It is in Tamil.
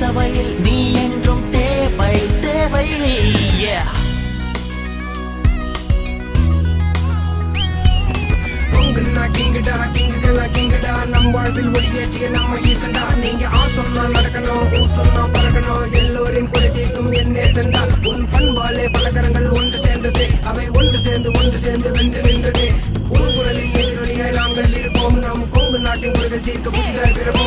சபையில் நீ என்றும் தேவை தேவை. கிங்குடா கிங்குகளா கிங்குடா நம் வாழ்வில் ஒளியேற்றிய நம்ம ஈசண்டா. நீங்க சொன்னா நடக்கணும், சொன்னா பறக்கணும், எல்லோரின் குறை தீர்க்கும் என் நேசண்டா. உன் பண்பாலே பலகரங்கள் ஒன்று சேர்ந்தது, அவை ஒன்று சேர்ந்து வென்று நின்றது. உன் குரலின் எதிரொலியாய் நாங்கள் இருப்போம், நம் கொங்கு நாட்டின் குறைகள் தீர்க்க புதிதாய் பிறப்போம்.